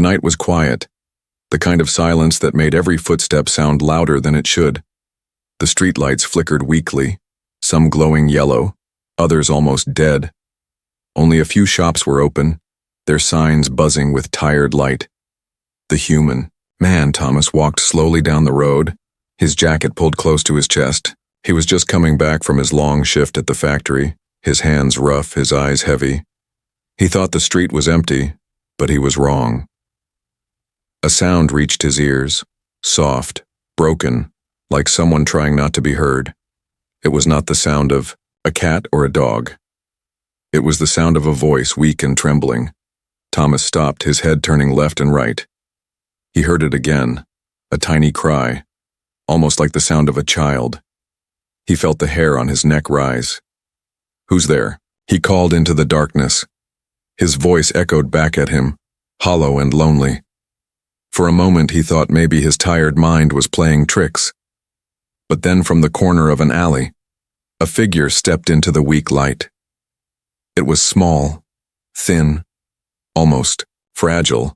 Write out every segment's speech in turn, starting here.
The night was quiet, the kind of silence that made every footstep sound louder than it should. The streetlights flickered weakly, some glowing yellow, others almost dead. Only a few shops were open, their signs buzzing with tired light. The human man Thomas walked slowly down the road, his jacket pulled close to his chest. He was just coming back from his long shift at the factory, his hands rough, his eyes heavy. He thought the street was empty, but he was wrong. A sound reached his ears, soft, broken, like someone trying not to be heard. It was not the sound of a cat or a dog. It was the sound of a voice, weak and trembling. Thomas stopped, his head turning left and right. He heard it again, a tiny cry, almost like the sound of a child. He felt the hair on his neck rise. "Who's there?" He called into the darkness. His voice echoed back at him, hollow and lonely. For a moment he thought maybe his tired mind was playing tricks. But then from the corner of an alley, a figure stepped into the weak light. It was small, thin, almost fragile.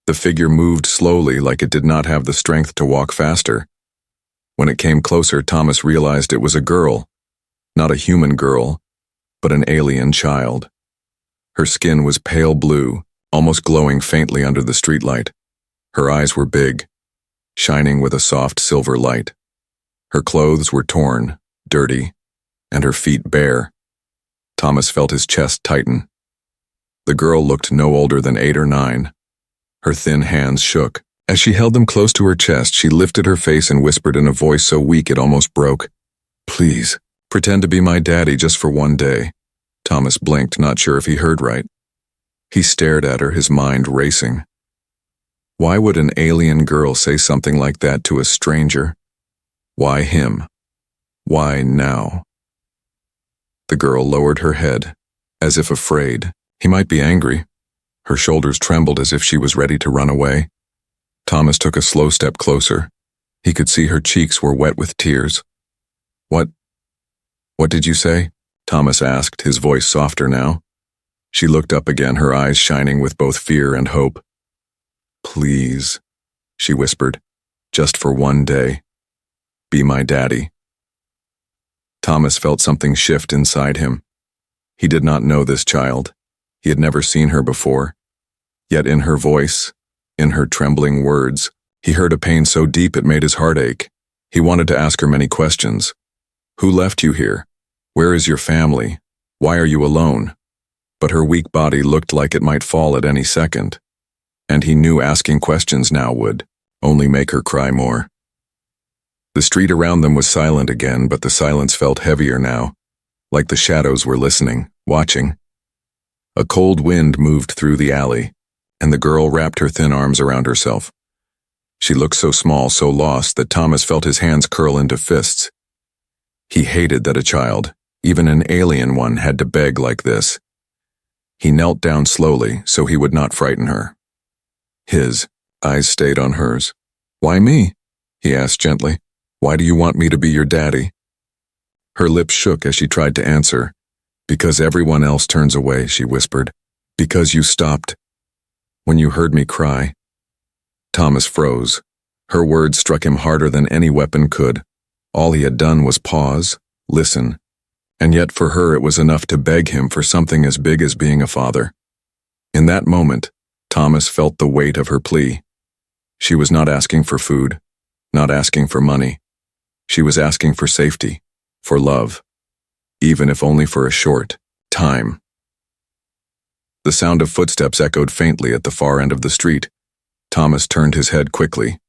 The figure moved slowly, like it did not have the strength to walk faster. When it came closer, Thomas realized it was a girl, not a human girl, but an alien child. Her skin was pale blue, almost glowing faintly under the streetlight. Her eyes were big, shining with a soft silver light. Her clothes were torn, dirty, and her feet bare. Thomas felt his chest tighten. The girl looked no older than 8 or 9. Her thin hands shook. As she held them close to her chest, she lifted her face and whispered in a voice so weak it almost broke, "Please, pretend to be my daddy just for one day." Thomas blinked, not sure if he heard right. He stared at her, his mind racing. Why would an alien girl say something like that to a stranger? Why him? Why now? The girl lowered her head, as if afraid. He might be angry. Her shoulders trembled as if she was ready to run away. Thomas took a slow step closer. He could see her cheeks were wet with tears. What did you say?" Thomas asked, his voice softer now. She looked up again, her eyes shining with both fear and hope. "Please," she whispered, "just for one day. Be my daddy." Thomas felt something shift inside him. He did not know this child. He had never seen her before. Yet in her voice, in her trembling words, he heard a pain so deep it made his heart ache. He wanted to ask her many questions. Who left you here? Where is your family? Why are you alone? But her weak body looked like it might fall at any second. And he knew asking questions now would only make her cry more. The street around them was silent again, but the silence felt heavier now, like the shadows were listening, watching. A cold wind moved through the alley, and the girl wrapped her thin arms around herself. She looked so small, so lost, that Thomas felt his hands curl into fists. He hated that a child, even an alien one, had to beg like this. He knelt down slowly so he would not frighten her. His eyes stayed on hers. "Why me?" he asked gently. "Why do you want me to be your daddy?" Her lips shook as she tried to answer. "Because everyone else turns away," she whispered. "Because you stopped. When you heard me cry." Thomas froze. Her words struck him harder than any weapon could. All he had done was pause, listen, and yet for her it was enough to beg him for something as big as being a father. In that moment, Thomas felt the weight of her plea. She was not asking for food, not asking for money. She was asking for safety, for love, even if only for a short time. The sound of footsteps echoed faintly at the far end of the street. Thomas turned his head quickly.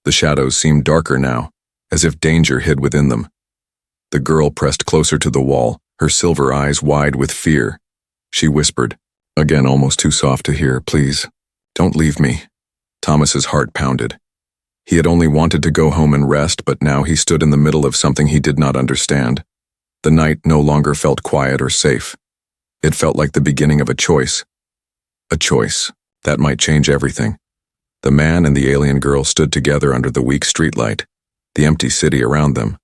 The shadows seemed darker now, as if danger hid within them. The girl pressed closer to the wall, her silver eyes wide with fear. She whispered, again almost too soft to hear, "Please, don't leave me." Thomas's heart pounded. He had only wanted to go home and rest, but now he stood in the middle of something he did not understand. The night no longer felt quiet or safe. It felt like the beginning of a choice. A choice that might change everything. The man and the alien girl stood together under the weak streetlight, the empty city around them,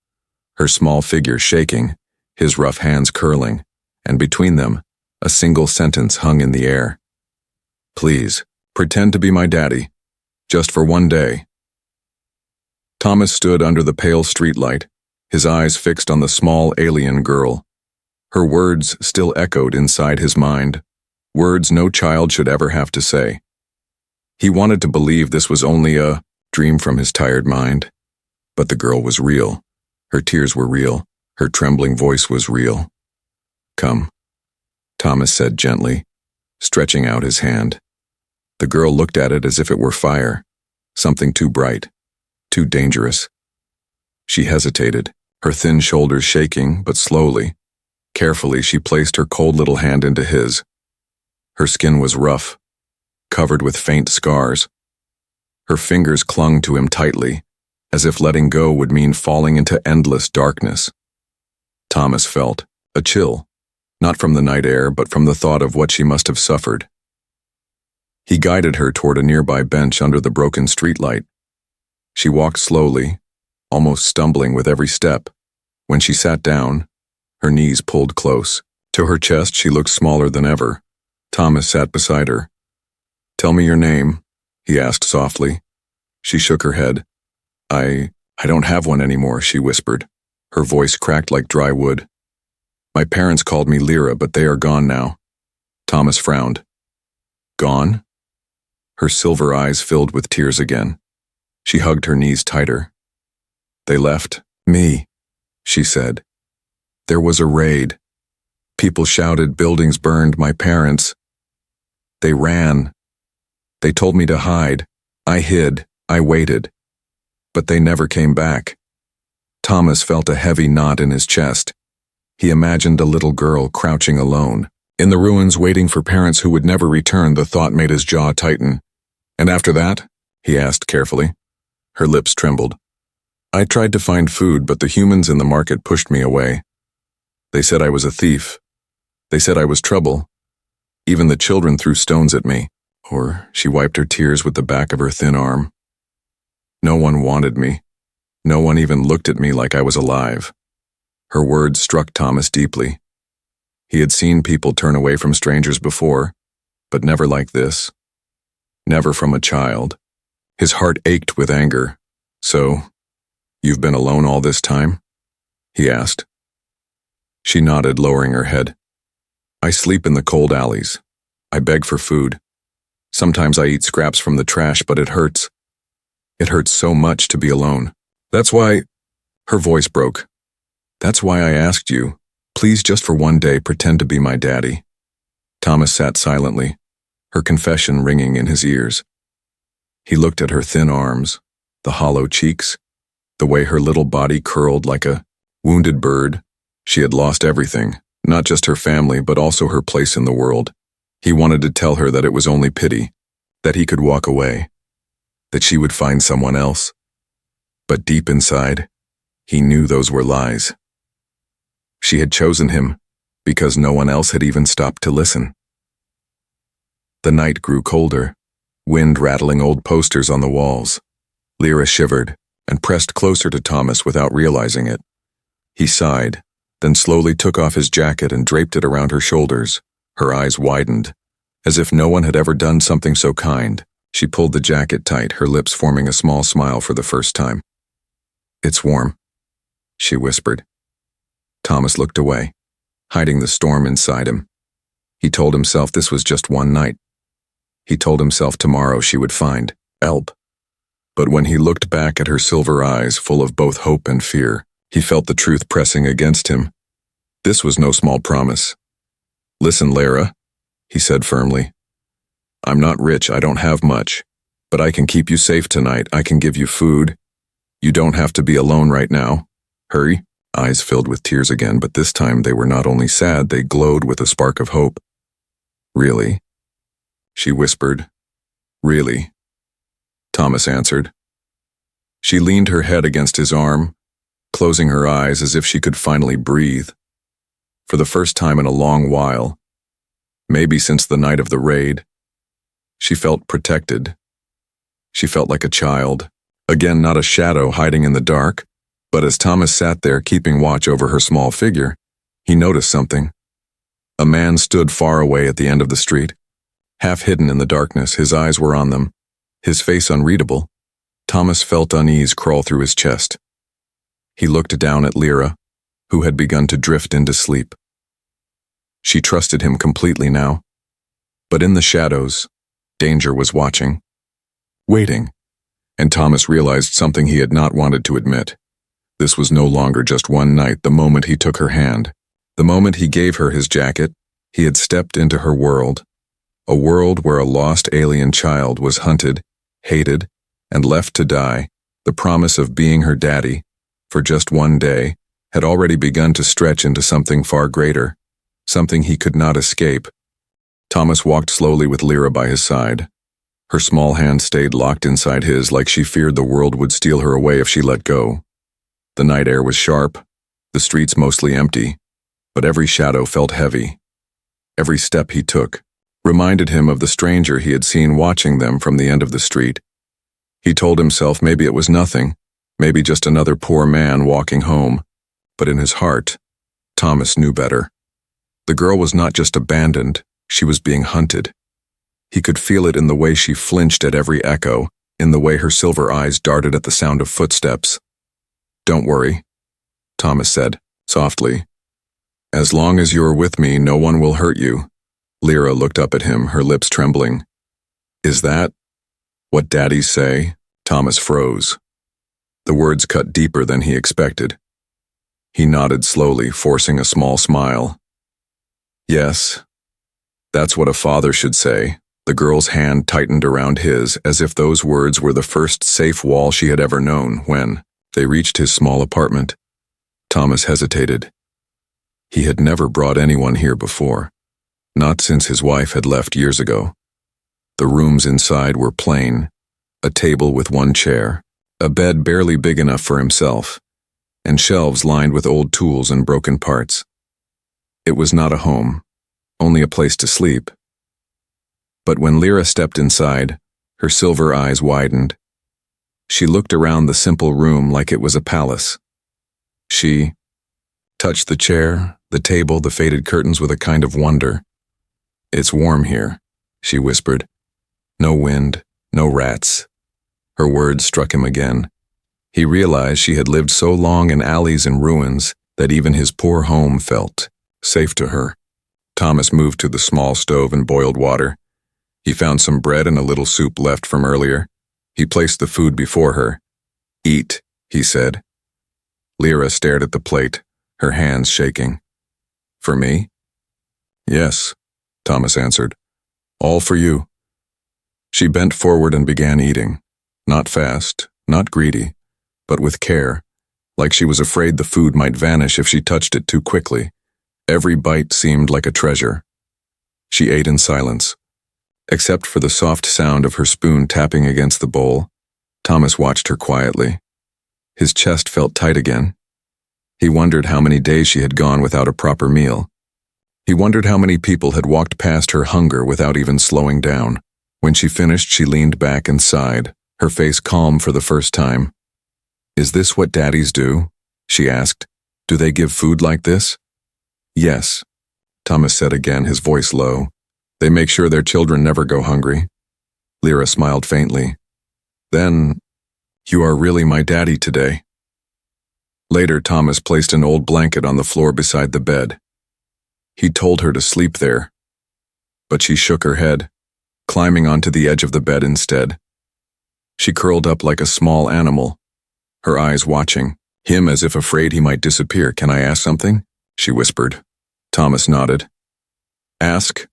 her small figure shaking, his rough hands curling, and between them, a single sentence hung in the air. "Please, Pretend to be my daddy. Just for one day. Thomas stood under the pale streetlight, his eyes fixed on the small alien girl. Her words still echoed inside his mind, words no child should ever have to say. He wanted to believe this was only a dream from his tired mind. But the girl was real. Her tears were real. Her trembling voice was real. Come, Thomas said gently, stretching out his hand. The girl looked at it as if it were fire, something too bright, too dangerous. She hesitated, her thin shoulders shaking, but slowly. Carefully, she placed her cold little hand into his. Her skin was rough, covered with faint scars. Her fingers clung to him tightly, as if letting go would mean falling into endless darkness. Thomas felt a chill, not from the night air, but from the thought of what she must have suffered. He guided her toward a nearby bench under the broken streetlight. She walked slowly, almost stumbling with every step. When she sat down, her knees pulled close. To her chest, she looked smaller than ever. Thomas sat beside her. "Tell me your name," he asked softly. She shook her head. I don't have one anymore," she whispered. Her voice cracked like dry wood. "My parents called me Lyra, but they are gone now." Thomas frowned. "Gone?" Her silver eyes filled with tears again. She hugged her knees tighter. "They left me," she said. "There was a raid. People shouted, buildings burned, my parents. They ran. They told me to hide. I hid. I waited. But they never came back." Thomas felt a heavy knot in his chest. He imagined a little girl crouching alone, in the ruins waiting for parents who would never return. The thought made his jaw tighten. "And after that?" he asked carefully. Her lips trembled. "I tried to find food, but the humans in the market pushed me away. They said I was a thief. They said I was trouble. Even the children threw stones at me." Or she wiped her tears with the back of her thin arm. "No one wanted me. No one even looked at me like I was alive." Her words struck Thomas deeply. He had seen people turn away from strangers before, but never like this. Never from a child. His heart ached with anger. "So, you've been alone all this time?" he asked. She nodded, lowering her head. "I sleep in the cold alleys. I beg for food. Sometimes I eat scraps from the trash, but it hurts. It hurts so much to be alone. That's why—" Her voice broke. "That's why I asked you, please just for one day pretend to be my daddy." Thomas sat silently, her confession ringing in his ears. He looked at her thin arms, the hollow cheeks, the way her little body curled like a wounded bird. She had lost everything, not just her family, but also her place in the world. He wanted to tell her that it was only pity, that he could walk away, that she would find someone else. But deep inside, he knew those were lies. She had chosen him because no one else had even stopped to listen. The night grew colder, wind rattling old posters on the walls. Lyra shivered and pressed closer to Thomas without realizing it. He sighed, then slowly took off his jacket and draped it around her shoulders. Her eyes widened, as if no one had ever done something so kind. She pulled the jacket tight, her lips forming a small smile for the first time. "It's warm," she whispered. Thomas looked away, hiding the storm inside him. He told himself this was just one night. He told himself tomorrow she would find help. But when he looked back at her silver eyes full of both hope and fear, he felt the truth pressing against him. This was no small promise. "Listen, Lyra," he said firmly. "I'm not rich, I don't have much, but I can keep you safe tonight. I can give you food. You don't have to be alone right now. Hurry." Eyes filled with tears again, but this time they were not only sad, they glowed with a spark of hope. "Really?" she whispered. "Really?" Thomas answered. She leaned her head against his arm, closing her eyes as if she could finally breathe. For the first time in a long while, maybe since the night of the raid, she felt protected. She felt like a child. Again, not a shadow hiding in the dark, but as Thomas sat there keeping watch over her small figure, he noticed something. A man stood far away at the end of the street. Half hidden in the darkness, his eyes were on them, his face unreadable. Thomas felt unease crawl through his chest. He looked down at Lyra, who had begun to drift into sleep. She trusted him completely now. But in the shadows, danger was watching, waiting, and Thomas realized something he had not wanted to admit. This was no longer just one night. The moment he took her hand, the moment he gave her his jacket, he had stepped into her world, a world where a lost alien child was hunted, hated, and left to die. The promise of being her daddy, for just one day, had already begun to stretch into something far greater, something he could not escape. Thomas walked slowly with Lyra by his side. Her small hand stayed locked inside his, like she feared the world would steal her away if she let go. The night air was sharp, the streets mostly empty, but every shadow felt heavy. Every step he took reminded him of the stranger he had seen watching them from the end of the street. He told himself maybe it was nothing, maybe just another poor man walking home, but in his heart, Thomas knew better. The girl was not just abandoned, she was being hunted. He could feel it in the way she flinched at every echo, in the way her silver eyes darted at the sound of footsteps. "Don't worry," Thomas said, softly. "As long as you're with me, no one will hurt you." Lyra looked up at him, her lips trembling. "Is that what daddies say?" Thomas froze. The words cut deeper than he expected. He nodded slowly, forcing a small smile. "Yes, that's what a father should say." The girl's hand tightened around his, as if those words were the first safe wall she had ever known. When they reached his small apartment, Thomas hesitated. He had never brought anyone here before, not since his wife had left years ago. The rooms inside were plain, a table with one chair, a bed barely big enough for himself, and shelves lined with old tools and broken parts. It was not a home, only a place to sleep. But when Lyra stepped inside, her silver eyes widened. She looked around the simple room like it was a palace. She touched the chair, the table, the faded curtains with a kind of wonder. "It's warm here," she whispered. "No wind, no rats." Her words struck him again. He realized she had lived so long in alleys and ruins that even his poor home felt safe to her. Thomas moved to the small stove and boiled water. He found some bread and a little soup left from earlier. He placed the food before her. "Eat," he said. Lyra stared at the plate, her hands shaking. "For me?" "Yes," Thomas answered. "All for you." She bent forward and began eating. Not fast, not greedy, but with care, like she was afraid the food might vanish if she touched it too quickly. Every bite seemed like a treasure. She ate in silence. Except for the soft sound of her spoon tapping against the bowl, Thomas watched her quietly. His chest felt tight again. He wondered how many days she had gone without a proper meal. He wondered how many people had walked past her hunger without even slowing down. When she finished, she leaned back and sighed, her face calm for the first time. "Is this what daddies do?" she asked. "Do they give food like this?" "Yes," Thomas said again, his voice low. "They make sure their children never go hungry." Lyra smiled faintly. "Then, you are really my daddy today." Later, Thomas placed an old blanket on the floor beside the bed. He told her to sleep there, but she shook her head, climbing onto the edge of the bed instead. She curled up like a small animal, her eyes watching him as if afraid he might disappear. "Can I ask something?" she whispered. Thomas nodded. "Ask.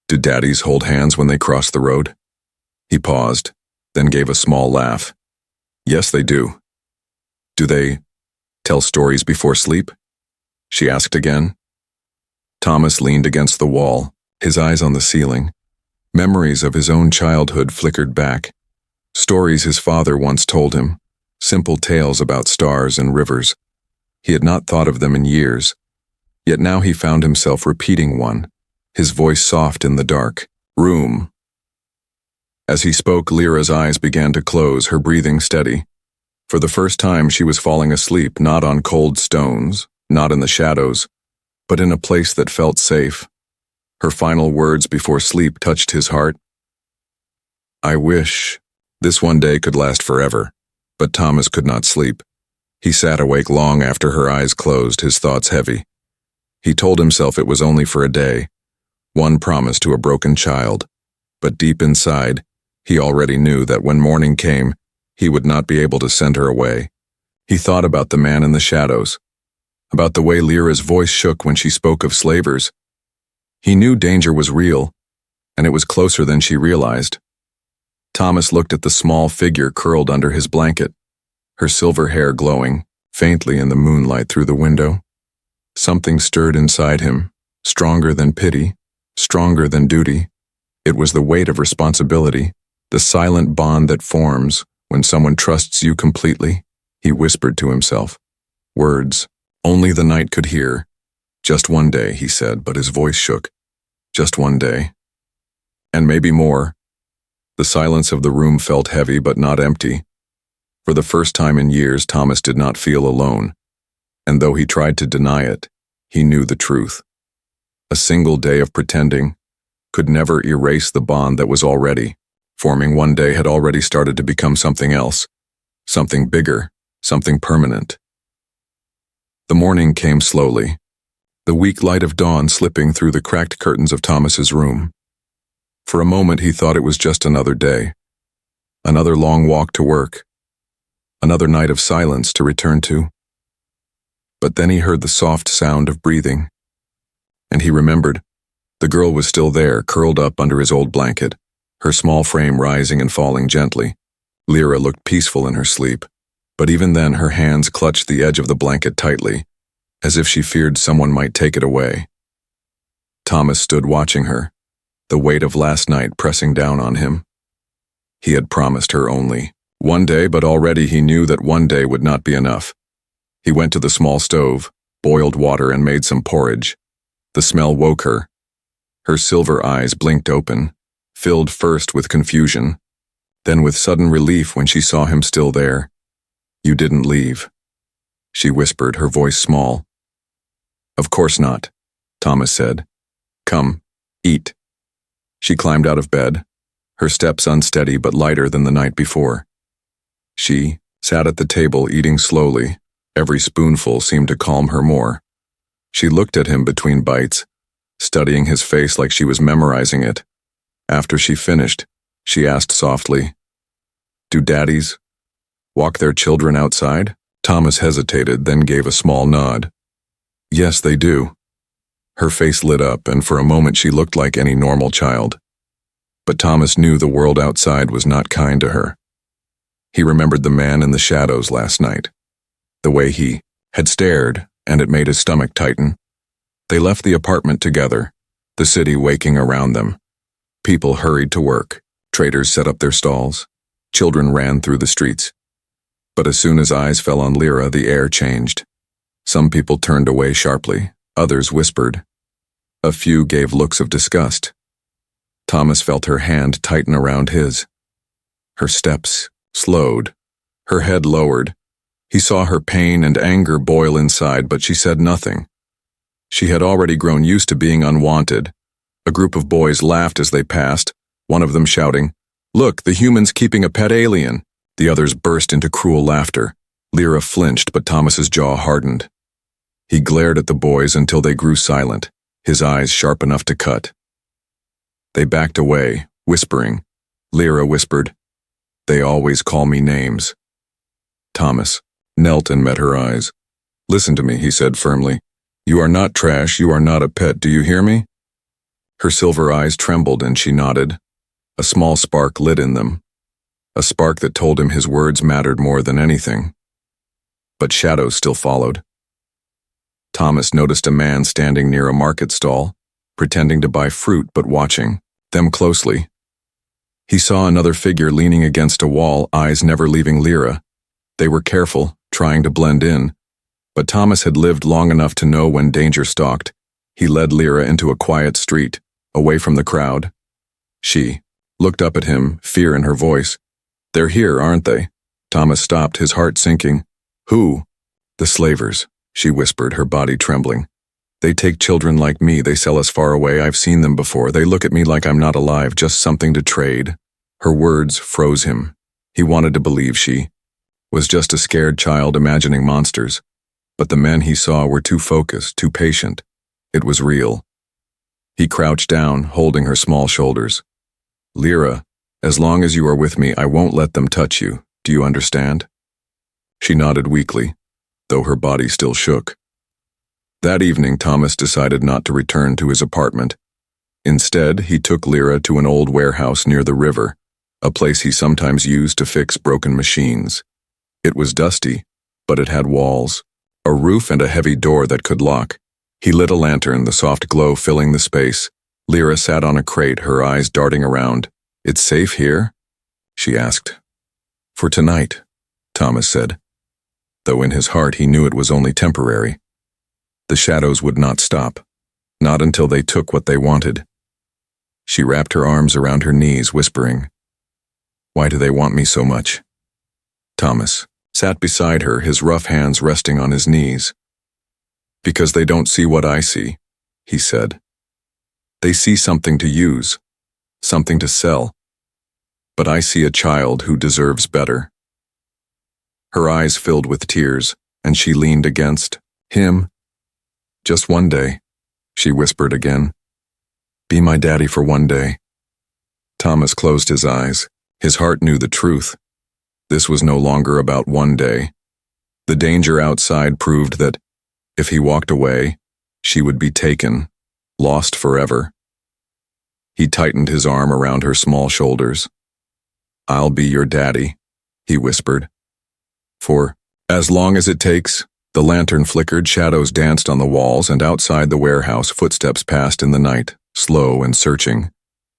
Do daddies hold hands when they cross the road?" He paused, then gave a small laugh. "Yes, they do." "Do they tell stories before sleep?" she asked again. Thomas leaned against the wall, his eyes on the ceiling. Memories of his own childhood flickered back. Stories his father once told him, simple tales about stars and rivers. He had not thought of them in years, yet now he found himself repeating one, his voice soft in the dark room. As he spoke, Lyra's eyes began to close, her breathing steady. For the first time, she was falling asleep, not on cold stones, not in the shadows, but in a place that felt safe. Her final words before sleep touched his heart. I wish this one day could last forever, but Thomas could not sleep. He sat awake long after her eyes closed, his thoughts heavy. He told himself it was only for a day, one promise to a broken child, but deep inside, he already knew that when morning came, he would not be able to send her away. He thought about the man in the shadows, about the way Lyra's voice shook when she spoke of slavers. He knew danger was real, and it was closer than she realized. Thomas looked at the small figure curled under his blanket, her silver hair glowing faintly in the moonlight through the window. Something stirred inside him, stronger than pity, stronger than duty. It was the weight of responsibility, the silent bond that forms when someone trusts you completely. He whispered to himself. Words only the night could hear. Just one day, he said, but his voice shook. Just one day. And maybe more. The silence of the room felt heavy but not empty. For the first time in years, Thomas did not feel alone. And though he tried to deny it, he knew the truth. A single day of pretending could never erase the bond that was already forming. One day had already started to become something else, something bigger, something permanent. The morning came slowly, the weak light of dawn slipping through the cracked curtains of Thomas's room. For a moment he thought it was just another day, another long walk to work, another night of silence to return to. But then he heard the soft sound of breathing, and he remembered. The girl was still there, curled up under his old blanket, her small frame rising and falling gently. Lyra looked peaceful in her sleep, but even then her hands clutched the edge of the blanket tightly, as if she feared someone might take it away. Thomas stood watching her, the weight of last night pressing down on him. He had promised her only one day, but already he knew that one day would not be enough. He went to the small stove, boiled water, and made some porridge. The smell woke her. Her silver eyes blinked open, filled first with confusion, then with sudden relief when she saw him still there. You didn't leave, she whispered, her voice small. Of course not, Thomas said. Come, eat. She climbed out of bed, her steps unsteady but lighter than the night before. She sat at the table eating slowly. Every spoonful seemed to calm her more. She looked at him between bites, studying his face like she was memorizing it. After she finished, she asked softly, Do daddies walk their children outside? Thomas hesitated, then gave a small nod. Yes, they do. Her face lit up, and for a moment she looked like any normal child. But Thomas knew the world outside was not kind to her. He remembered the man in the shadows last night, the way he had stared, and it made his stomach tighten. They left the apartment together, the city waking around them. People hurried to work, traders set up their stalls, children ran through the streets. But as soon as eyes fell on Lyra, the air changed. Some people turned away sharply, others whispered. A few gave looks of disgust. Thomas felt her hand tighten around his. Her steps slowed, her head lowered. He saw her pain and anger boil inside, but she said nothing. She had already grown used to being unwanted. A group of boys laughed as they passed, one of them shouting, Look, the human's keeping a pet alien. The others burst into cruel laughter. Lyra flinched, but Thomas's jaw hardened. He glared at the boys until they grew silent, his eyes sharp enough to cut. They backed away, whispering. Lyra whispered, They always call me names. Thomas knelt and met her eyes. Listen to me, he said firmly. You are not trash, you are not a pet, do you hear me? Her silver eyes trembled and she nodded. A small spark lit in them. A spark that told him his words mattered more than anything. But shadows still followed. Thomas noticed a man standing near a market stall, pretending to buy fruit but watching them closely. He saw another figure leaning against a wall, eyes never leaving Lyra. They were careful, trying to blend in, but Thomas had lived long enough to know when danger stalked. He led Lyra into a quiet street, away from the crowd. She looked up at him, fear in her voice. They're here, aren't they? Thomas stopped, his heart sinking. Who? The slavers, she whispered, her body trembling. They take children like me, they sell us far away, I've seen them before. They look at me like I'm not alive, just something to trade. Her words froze him. He wanted to believe she was just a scared child imagining monsters. But the men he saw were too focused, too patient. It was real. He crouched down, holding her small shoulders. Lyra, as long as you are with me, I won't let them touch you. Do you understand? She nodded weakly, though her body still shook. That evening, Thomas decided not to return to his apartment. Instead, he took Lyra to an old warehouse near the river, a place he sometimes used to fix broken machines. It was dusty, but it had walls, a roof and a heavy door that could lock. He lit a lantern, the soft glow filling the space. Lyra sat on a crate, her eyes darting around. It's safe here? She asked. For tonight, Thomas said, though in his heart he knew it was only temporary. The shadows would not stop, not until they took what they wanted. She wrapped her arms around her knees, whispering, Why do they want me so much? Thomas sat beside her, his rough hands resting on his knees. Because they don't see what I see, he said. They see something to use, something to sell. But I see a child who deserves better. Her eyes filled with tears, and she leaned against him. Just one day, she whispered again. Be my daddy for one day. Thomas closed his eyes. His heart knew the truth. This was no longer about one day. The danger outside proved that if he walked away, she would be taken, lost forever. He tightened his arm around her small shoulders. I'll be your daddy, he whispered. For as long as it takes. The lantern flickered, shadows danced on the walls, and outside the warehouse footsteps passed in the night, slow and searching.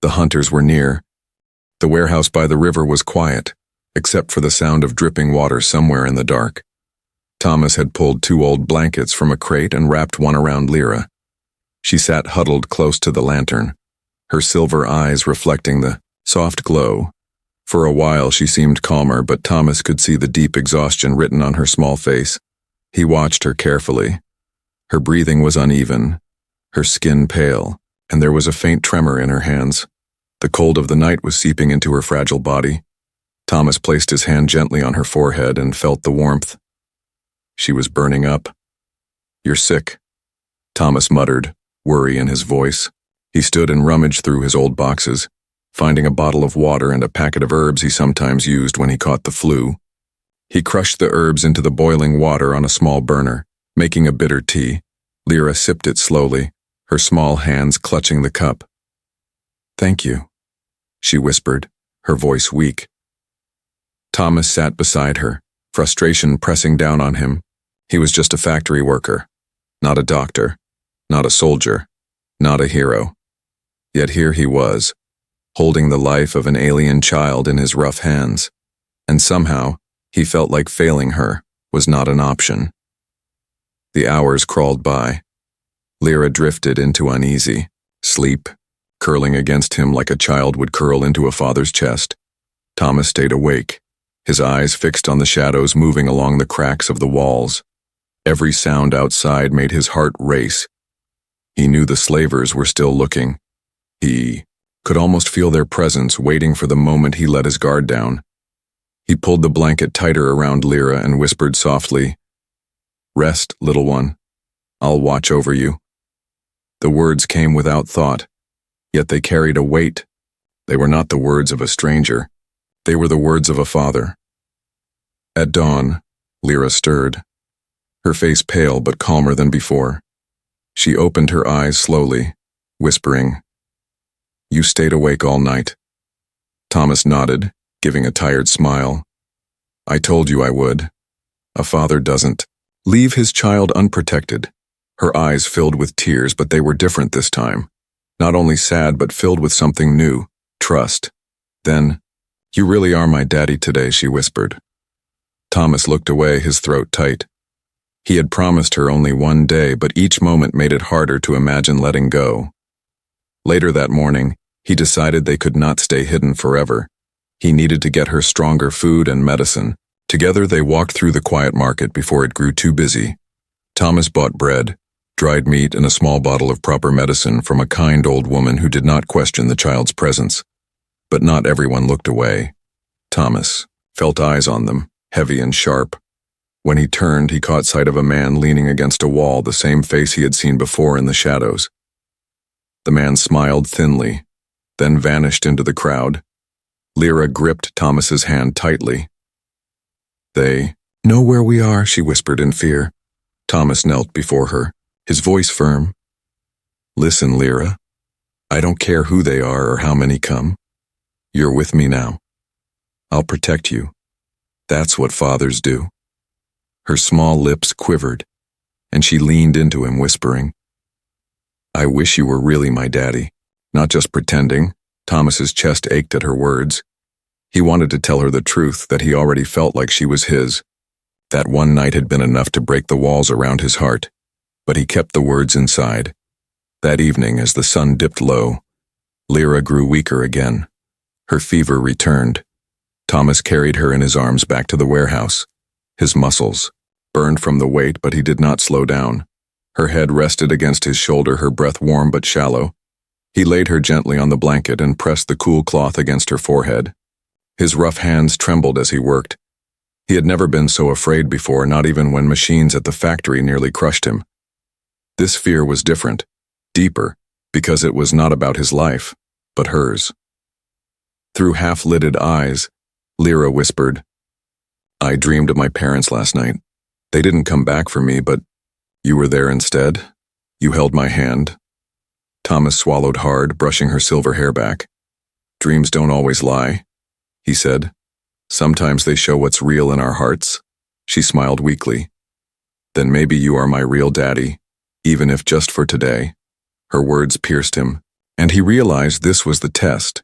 The hunters were near. The warehouse by the river was quiet, except for the sound of dripping water somewhere in the dark. Thomas had pulled 2 old blankets from a crate and wrapped one around Lyra. She sat huddled close to the lantern, her silver eyes reflecting the soft glow. For a while she seemed calmer, but Thomas could see the deep exhaustion written on her small face. He watched her carefully. Her breathing was uneven, her skin pale, and there was a faint tremor in her hands. The cold of the night was seeping into her fragile body. Thomas placed his hand gently on her forehead and felt the warmth. She was burning up. You're sick, Thomas muttered, worry in his voice. He stood and rummaged through his old boxes, finding a bottle of water and a packet of herbs he sometimes used when he caught the flu. He crushed the herbs into the boiling water on a small burner, making a bitter tea. Lyra sipped it slowly, her small hands clutching the cup. Thank you, she whispered, her voice weak. Thomas sat beside her, frustration pressing down on him. He was just a factory worker, not a doctor, not a soldier, not a hero. Yet here he was, holding the life of an alien child in his rough hands, and somehow, he felt like failing her was not an option. The hours crawled by. Lyra drifted into uneasy sleep, curling against him like a child would curl into a father's chest. Thomas stayed awake, his eyes fixed on the shadows moving along the cracks of the walls. Every sound outside made his heart race. He knew the slavers were still looking. He could almost feel their presence, waiting for the moment he let his guard down. He pulled the blanket tighter around Lyra and whispered softly, Rest, little one. I'll watch over you. The words came without thought, yet they carried a weight. They were not the words of a stranger. They were the words of a father. At dawn, Lyra stirred, her face pale but calmer than before. She opened her eyes slowly, whispering, You stayed awake all night. Thomas nodded, giving a tired smile. I told you I would. A father doesn't leave his child unprotected. Her eyes filled with tears, but they were different this time. Not only sad, but filled with something new, trust. Then, You really are my daddy today, she whispered. Thomas looked away, his throat tight. He had promised her only one day, but each moment made it harder to imagine letting go. Later that morning, he decided they could not stay hidden forever. He needed to get her stronger food and medicine. Together they walked through the quiet market before it grew too busy. Thomas bought bread, dried meat and a small bottle of proper medicine from a kind old woman who did not question the child's presence. But not everyone looked away. Thomas felt eyes on them, heavy and sharp. When he turned, he caught sight of a man leaning against a wall, the same face he had seen before in the shadows. The man smiled thinly, then vanished into the crowd. Lyra gripped Thomas's hand tightly. "They know where we are," she whispered in fear. Thomas knelt before her, his voice firm. "Listen, Lyra. I don't care who they are or how many come. You're with me now. I'll protect you. That's what fathers do." Her small lips quivered, and she leaned into him, whispering, "I wish you were really my daddy, not just pretending." Thomas's chest ached at her words. He wanted to tell her the truth, that he already felt like she was his. That one night had been enough to break the walls around his heart, but he kept the words inside. That evening, as the sun dipped low, Lyra grew weaker again. Her fever returned. Thomas carried her in his arms back to the warehouse. His muscles burned from the weight, but he did not slow down. Her head rested against his shoulder, her breath warm but shallow. He laid her gently on the blanket and pressed the cool cloth against her forehead. His rough hands trembled as he worked. He had never been so afraid before, not even when machines at the factory nearly crushed him. This fear was different, deeper, because it was not about his life, but hers. Through half-lidded eyes, Lyra whispered, "I dreamed of my parents last night. They didn't come back for me, but you were there instead. You held my hand." Thomas swallowed hard, brushing her silver hair back. "Dreams don't always lie," he said. "Sometimes they show what's real in our hearts." She smiled weakly. "Then maybe you are my real daddy, even if just for today." Her words pierced him, and he realized this was the test.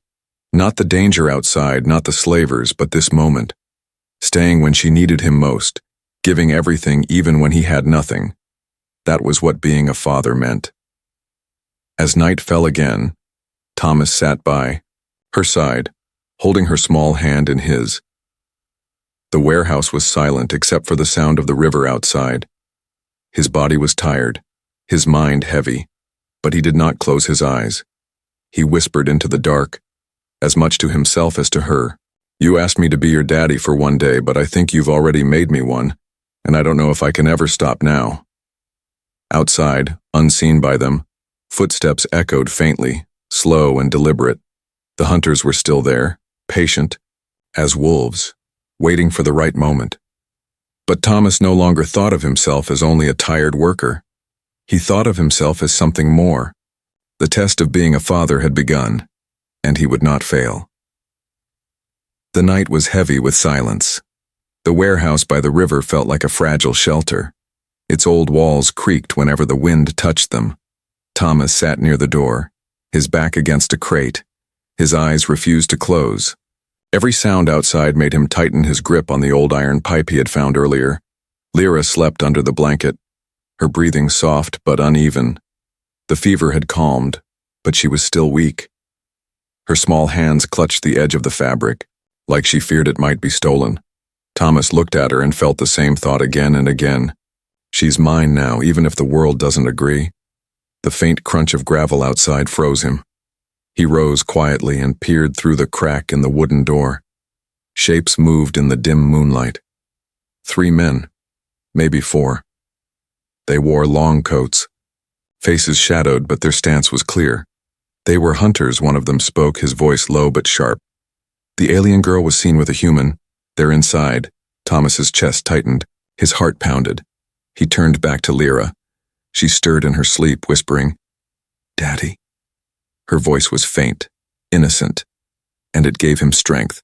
Not the danger outside, not the slavers, but this moment. Staying when she needed him most, giving everything even when he had nothing. That was what being a father meant. As night fell again, Thomas sat by her side, holding her small hand in his. The warehouse was silent except for the sound of the river outside. His body was tired, his mind heavy, but he did not close his eyes. He whispered into the dark, as much to himself as to her. "You asked me to be your daddy for one day, but I think you've already made me one, and I don't know if I can ever stop now." Outside, unseen by them, footsteps echoed faintly, slow and deliberate. The hunters were still there, patient, as wolves, waiting for the right moment. But Thomas no longer thought of himself as only a tired worker. He thought of himself as something more. The test of being a father had begun, and he would not fail. The night was heavy with silence. The warehouse by the river felt like a fragile shelter. Its old walls creaked whenever the wind touched them. Thomas sat near the door, his back against a crate. His eyes refused to close. Every sound outside made him tighten his grip on the old iron pipe he had found earlier. Lyra slept under the blanket, her breathing soft but uneven. The fever had calmed, but she was still weak. Her small hands clutched the edge of the fabric, like she feared it might be stolen. Thomas looked at her and felt the same thought again and again. She's mine now, even if the world doesn't agree. The faint crunch of gravel outside froze him. He rose quietly and peered through the crack in the wooden door. Shapes moved in the dim moonlight. 3 men, maybe 4. They wore long coats, faces shadowed, but their stance was clear. They were hunters, one of them spoke, his voice low but sharp. The alien girl was seen with a human. They're inside. Thomas's chest tightened. His heart pounded. He turned back to Lyra. She stirred in her sleep, whispering, "Daddy." Her voice was faint, innocent, and it gave him strength.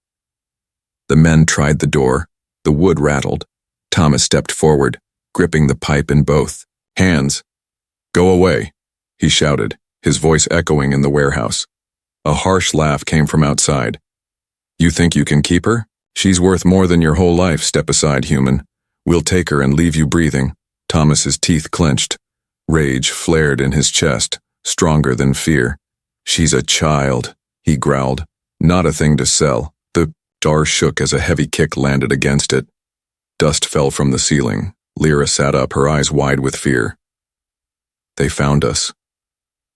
The men tried the door. The wood rattled. Thomas stepped forward, gripping the pipe in both hands. "Go away," he shouted, his voice echoing in the warehouse. A harsh laugh came from outside. "You think you can keep her? She's worth more than your whole life. Step aside, human. We'll take her and leave you breathing." Thomas's teeth clenched. Rage flared in his chest, stronger than fear. "She's a child," he growled, "not a thing to sell." The door shook as a heavy kick landed against it. Dust fell from the ceiling. Lyra sat up, her eyes wide with fear. They found us,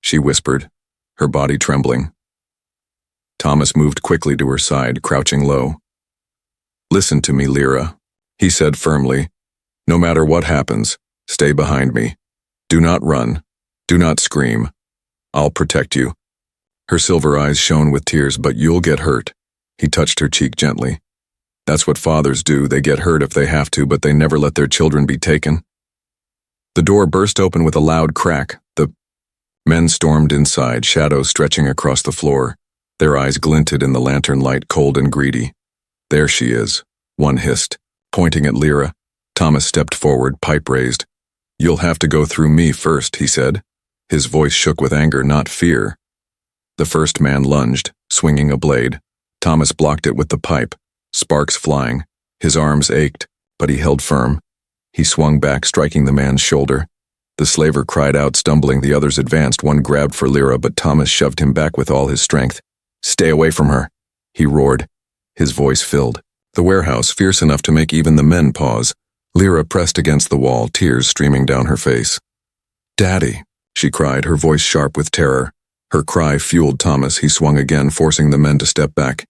she whispered, her body trembling. Thomas moved quickly to her side, crouching low. Listen to me, Lyra, he said firmly. No matter what happens, stay behind me. Do not run. Do not scream. I'll protect you. Her silver eyes shone with tears. But you'll get hurt. He touched her cheek gently. That's what fathers do. They get hurt if they have to, but they never let their children be taken. The door burst open with a loud crack. The men stormed inside, shadows stretching across the floor. Their eyes glinted in the lantern light, cold and greedy. There she is, one hissed, pointing at Lyra. Thomas stepped forward, pipe raised. You'll have to go through me first, he said. His voice shook with anger, not fear. The first man lunged, swinging a blade. Thomas blocked it with the pipe, sparks flying. His arms ached, but he held firm. He swung back, striking the man's shoulder. The slaver cried out, stumbling. The others advanced. One grabbed for Lyra, but Thomas shoved him back with all his strength. Stay away from her, he roared. His voice filled the warehouse, fierce enough to make even the men pause. Lyra pressed against the wall, tears streaming down her face. Daddy, she cried, her voice sharp with terror. Her cry fueled Thomas. He swung again, forcing the men to step back.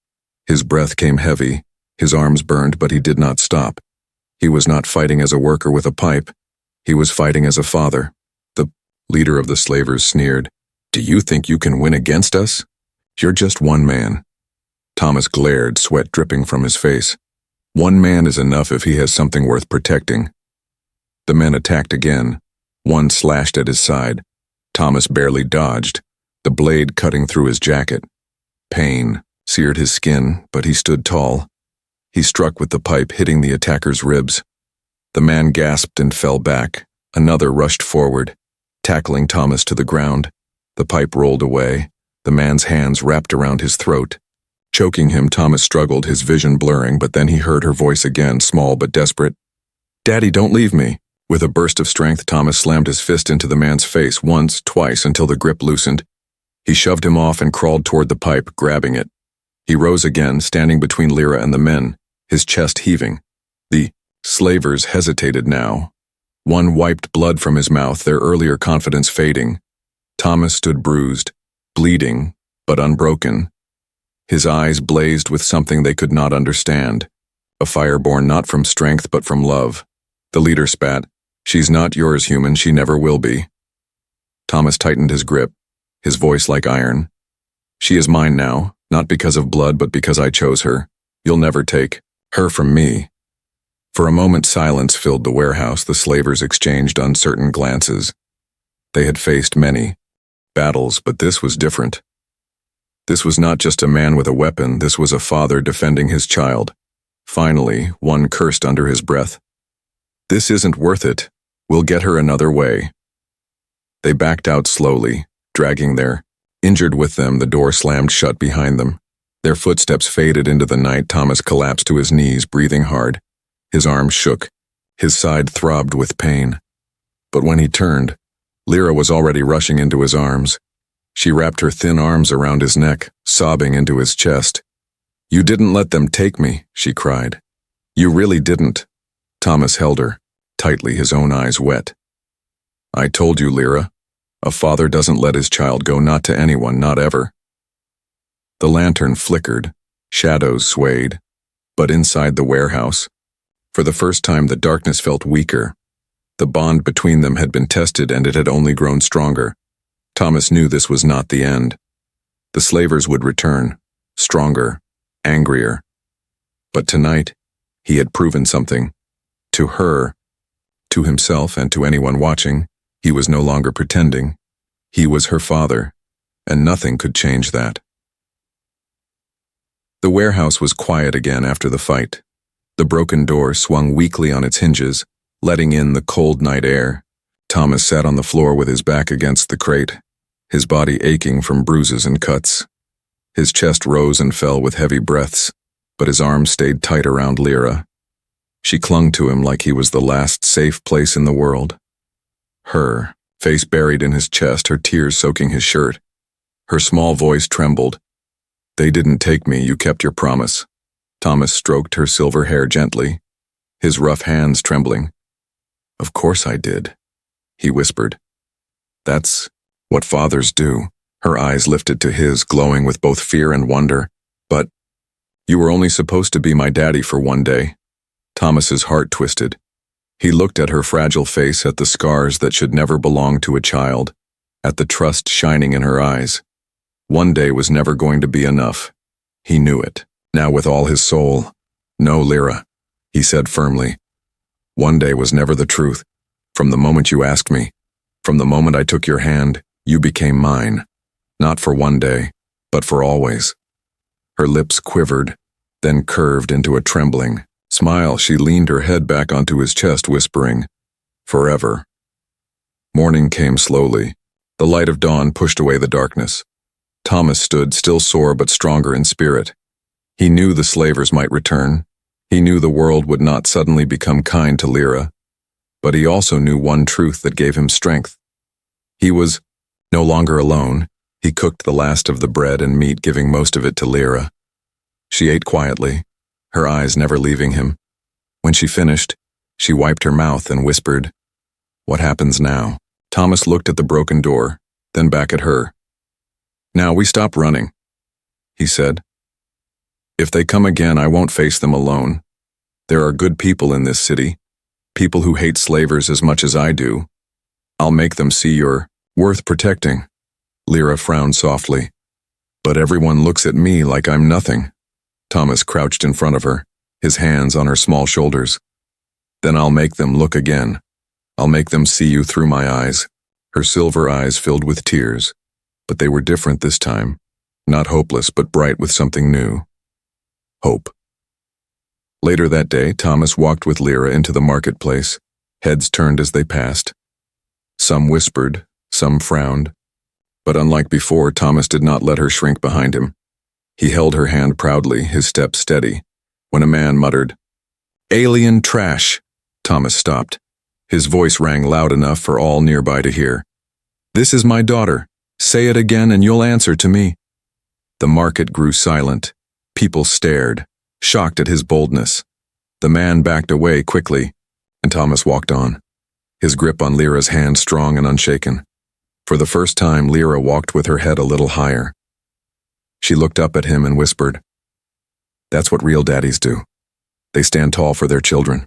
His breath came heavy. His arms burned, but he did not stop. He was not fighting as a worker with a pipe. He was fighting as a father. The leader of the slavers sneered. Do you think you can win against us? You're just one man. Thomas glared, sweat dripping from his face. One man is enough if he has something worth protecting. The men attacked again. One slashed at his side. Thomas barely dodged, the blade cutting through his jacket. Pain seared his skin, but he stood tall. He struck with the pipe, hitting the attacker's ribs. The man gasped and fell back. Another rushed forward, tackling Thomas to the ground. The pipe rolled away. The man's hands wrapped around his throat. Choking him, Thomas struggled, his vision blurring, but then he heard her voice again, small but desperate. Daddy, don't leave me. With a burst of strength, Thomas slammed his fist into the man's face once, twice, until the grip loosened. He shoved him off and crawled toward the pipe, grabbing it. He rose again, standing between Lyra and the men, his chest heaving. The slavers hesitated now. One wiped blood from his mouth, their earlier confidence fading. Thomas stood bruised, bleeding, but unbroken. His eyes blazed with something they could not understand, a fire born not from strength but from love. The leader spat. She's not yours, human, she never will be. Thomas tightened his grip, his voice like iron. She is mine now, not because of blood but because I chose her. You'll never take her from me. For a moment silence filled the warehouse. The slavers exchanged uncertain glances. They had faced many battles, but this was different. This was not just a man with a weapon, this was a father defending his child. Finally, one cursed under his breath. This isn't worth it. We'll get her another way. They backed out slowly, dragging their injured with them. The door slammed shut behind them. Their footsteps faded into the night. Thomas collapsed to his knees, breathing hard. His arms shook. His side throbbed with pain. But when he turned, Lyra was already rushing into his arms. She wrapped her thin arms around his neck, sobbing into his chest. You didn't let them take me, she cried. You really didn't. Thomas held her, tightly, his own eyes wet. I told you, Lyra. A father doesn't let his child go, not to anyone, not ever. The lantern flickered, shadows swayed, but inside the warehouse, for the first time the darkness felt weaker. The bond between them had been tested and it had only grown stronger. Thomas knew this was not the end. The slavers would return, stronger, angrier. But tonight, he had proven something. To her, to himself, and to anyone watching, he was no longer pretending. He was her father, and nothing could change that. The warehouse was quiet again after the fight. The broken door swung weakly on its hinges, letting in the cold night air. Thomas sat on the floor with his back against the crate, his body aching from bruises and cuts. His chest rose and fell with heavy breaths, but his arms stayed tight around Lyra. She clung to him like he was the last safe place in the world. Her, face buried in his chest, her tears soaking his shirt. Her small voice trembled. They didn't take me, you kept your promise. Thomas stroked her silver hair gently, his rough hands trembling. Of course I did, he whispered. That's what fathers do. Her eyes lifted to his, glowing with both fear and wonder. But you were only supposed to be my daddy for one day. Thomas's heart twisted. He looked at her fragile face, at the scars that should never belong to a child, at the trust shining in her eyes. One day was never going to be enough. He knew it, now with all his soul. No, Lyra, he said firmly. One day was never the truth. From the moment you asked me, from the moment I took your hand, you became mine. Not for one day, but for always. Her lips quivered, then curved into a trembling smile. She leaned her head back onto his chest, whispering, "Forever." Morning came slowly. The light of dawn pushed away the darkness. Thomas stood, still sore but stronger in spirit. He knew the slavers might return. He knew the world would not suddenly become kind to Lyra. But he also knew one truth that gave him strength. He was no longer alone. He cooked the last of the bread and meat, giving most of it to Lyra. She ate quietly, her eyes never leaving him. When she finished, she wiped her mouth and whispered, "What happens now?" Thomas looked at the broken door, then back at her. "Now we stop running," he said. "If they come again, I won't face them alone. There are good people in this city, people who hate slavers as much as I do. I'll make them see you're worth protecting." Lyra frowned softly. "But everyone looks at me like I'm nothing." Thomas crouched in front of her, his hands on her small shoulders. "Then I'll make them look again. I'll make them see you through my eyes." Her silver eyes filled with tears, but they were different this time. Not hopeless, but bright with something new. Hope. Later that day, Thomas walked with Lyra into the marketplace. Heads turned as they passed. Some whispered, some frowned. But unlike before, Thomas did not let her shrink behind him. He held her hand proudly, his step steady. When a man muttered, "Alien trash," Thomas stopped. His voice rang loud enough for all nearby to hear. "This is my daughter. Say it again and you'll answer to me." The market grew silent. People stared, shocked at his boldness. The man backed away quickly, and Thomas walked on, his grip on Lyra's hand strong and unshaken. For the first time, Lyra walked with her head a little higher. She looked up at him and whispered, "That's what real daddies do. They stand tall for their children."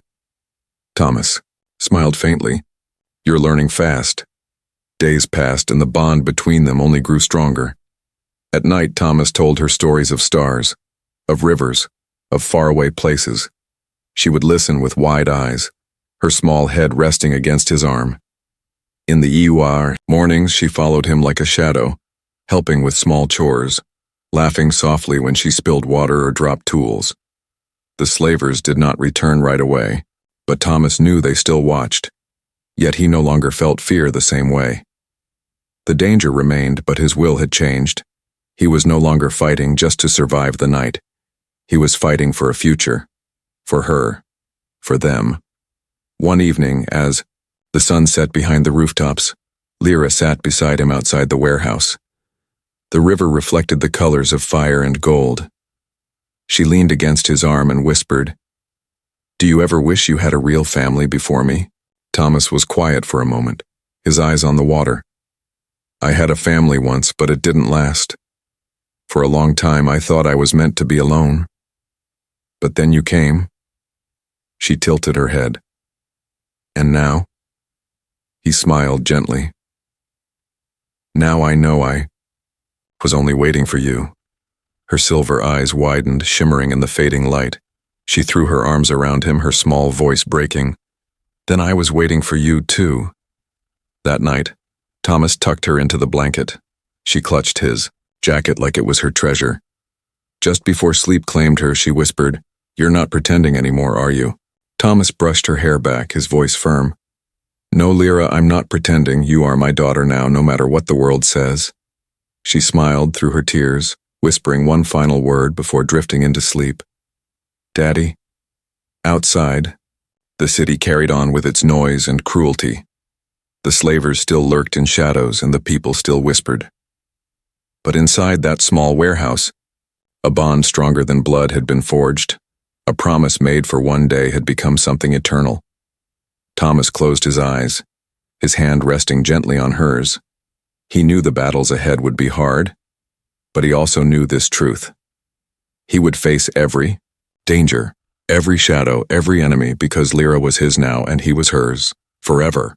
Thomas smiled faintly. "You're learning fast." Days passed, and the bond between them only grew stronger. At night, Thomas told her stories of stars, of rivers, of faraway places. She would listen with wide eyes, her small head resting against his arm. In the HFY mornings, she followed him like a shadow, helping with small chores, laughing softly when she spilled water or dropped tools. The slavers did not return right away, but Thomas knew they still watched. Yet he no longer felt fear the same way. The danger remained, but his will had changed. He was no longer fighting just to survive the night. He was fighting for a future. For her. For them. One evening, as the sun set behind the rooftops, Lyra sat beside him outside the warehouse. The river reflected the colors of fire and gold. She leaned against his arm and whispered, "Do you ever wish you had a real family before me?" Thomas was quiet for a moment, his eyes on the water. "I had a family once, but it didn't last. For a long time I thought I was meant to be alone. But then you came." She tilted her head. "And now?" He smiled gently. "Now I know I was only waiting for you." Her silver eyes widened, shimmering in the fading light. She threw her arms around him, her small voice breaking. "Then I was waiting for you too." That night, Thomas tucked her into the blanket. She clutched his jacket like it was her treasure. Just before sleep claimed her, she whispered, "You're not pretending anymore, are you?" Thomas brushed her hair back, his voice firm. "No, Lyra, I'm not pretending. You are my daughter now, no matter what the world says." She smiled through her tears, whispering one final word before drifting into sleep. "Daddy." Outside, the city carried on with its noise and cruelty. The slavers still lurked in shadows and the people still whispered. But inside that small warehouse, a bond stronger than blood had been forged. A promise made for one day had become something eternal. Thomas closed his eyes, his hand resting gently on hers. He knew the battles ahead would be hard, but he also knew this truth. He would face every danger, every shadow, every enemy, because Lyra was his now and he was hers, forever.